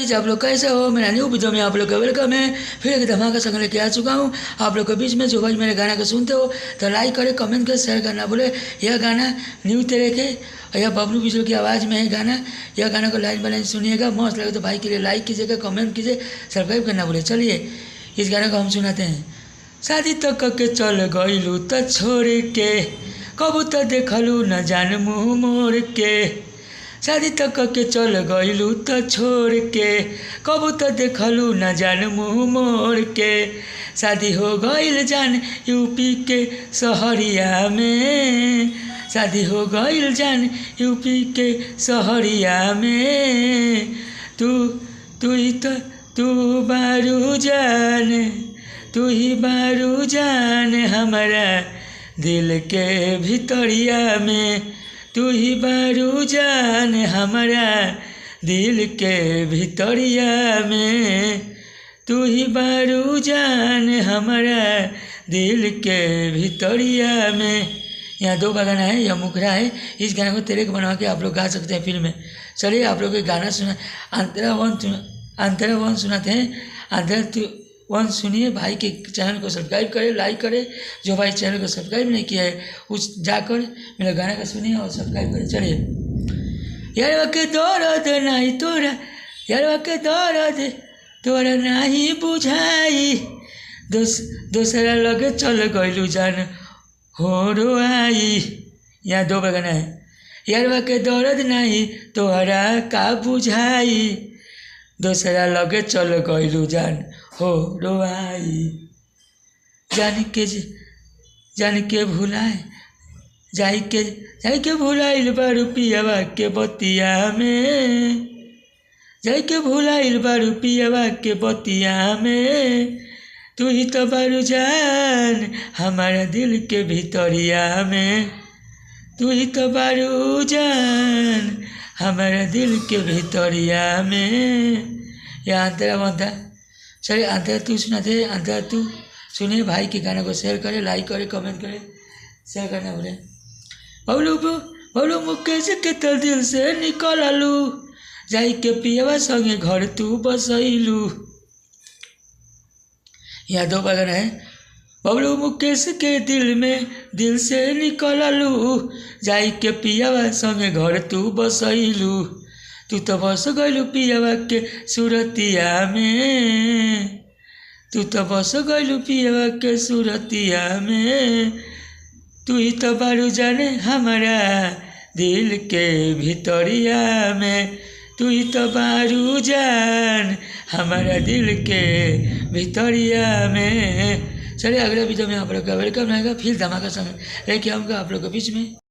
Guys, आप लोग कैसे हो? मेरा न्यू वीडियो में आप लोग का वेलकम है। फिर एक धमाका संग लेके आ चुका हूँ आप लोग के बीच में। जो भाई मेरे गाना को सुनते हो तो लाइक करें, कमेंट करें, शेयर करना बोले। यह गाना न्यू तेरे के और यह बबलू बिजल की आवाज़ में है गाना। यह गाना को लाइन बाय लाइन सुनिएगा, मस्त लगे तो भाई के लिए लाइक कीजिएगा, कमेंट कीजिए, सब्सक्राइब करना बोले। चलिए इस गाने को हम सुनाते हैं। शादी तो के चल गइलू तो छोड़ के, कबू तो देखलू न जान मुँह मोड़ के। शादी तक के चल गइलू तो छोड़ के, कबू तो देखलू न जान मुँह मोड़ के। शादी हो गइल जान यूपी के शहरिया में, शादी हो गइल जान यूपी के शहरिया में। तू बारू जान, तू ही बारू जान हमारा दिल के भितरिया में। तू ही बारू जान हमारा दिल के भितरिया में। तू ही बारू जान हमारा दिल के भितरिया में। यहाँ दो गाना है, यह मुखरा है। इस गाने को तेरे को बनवा के आप लोग गा सकते हैं फिल्म में। चलिए आप लोग गाना सुना, अंतरा वन सुनाते हैं। अंतरा वन सुनिए। भाई के चैनल को सब्सक्राइब करें, लाइक करें। जो भाई चैनल को सब्सक्राइब नहीं किया है उस जाकर मेरा गाना का सुनिए और सब्सक्राइब करें। चलिए। यार के दर्द नहीं तोरा, यार के दर्द तोरा नहीं बुझाई, दूसरा लगे चल गइलू जान हो रोआई। यहाँ दो गाना है। यार के दर्द नहीं तोरा का बुझाई, दूसरा लगे चल गइलू जान हो रोआई। जान के भुलाए जाई के भुलाइल बारू पियावा के बतिया में, जाई के भुलाइल बारू पियावा के बतिया में। तू ही तो बारू जान हमारा दिल के भितरिया में। तू ही तो बारू जान हमारा दिल के भितरिया में। यह अंतरा बनता। चलिए अंतरा तू सुनाते। अंतरा तू सुनिए। भाई के गाने को शेयर करें, लाइक करें, कमेंट करें, शेयर करना बोले। बबलू मुकेश के तो दिल से निकललू, जाई के पियवा संगे घर तू बसैलू। यहाँ दो गाना है। बबलू मुकेश के दिल से निकललू, जाई के पियवा संगे घर तू बसैलू। तू तो बस गइलू पियवा के सूरतिया में, तू तो बस गइलू पियवा के सूरतिया में। तू ही तो बारू जाने हमारा दिल के भितरिया में। तू ही तो बारू जान हमारा दिल के भितरिया में। चलिए अगले वीडियो में आप लोग का वेलकम रहेगा। फिर धमाका समय लेके आऊँगा आप लोग के बीच में।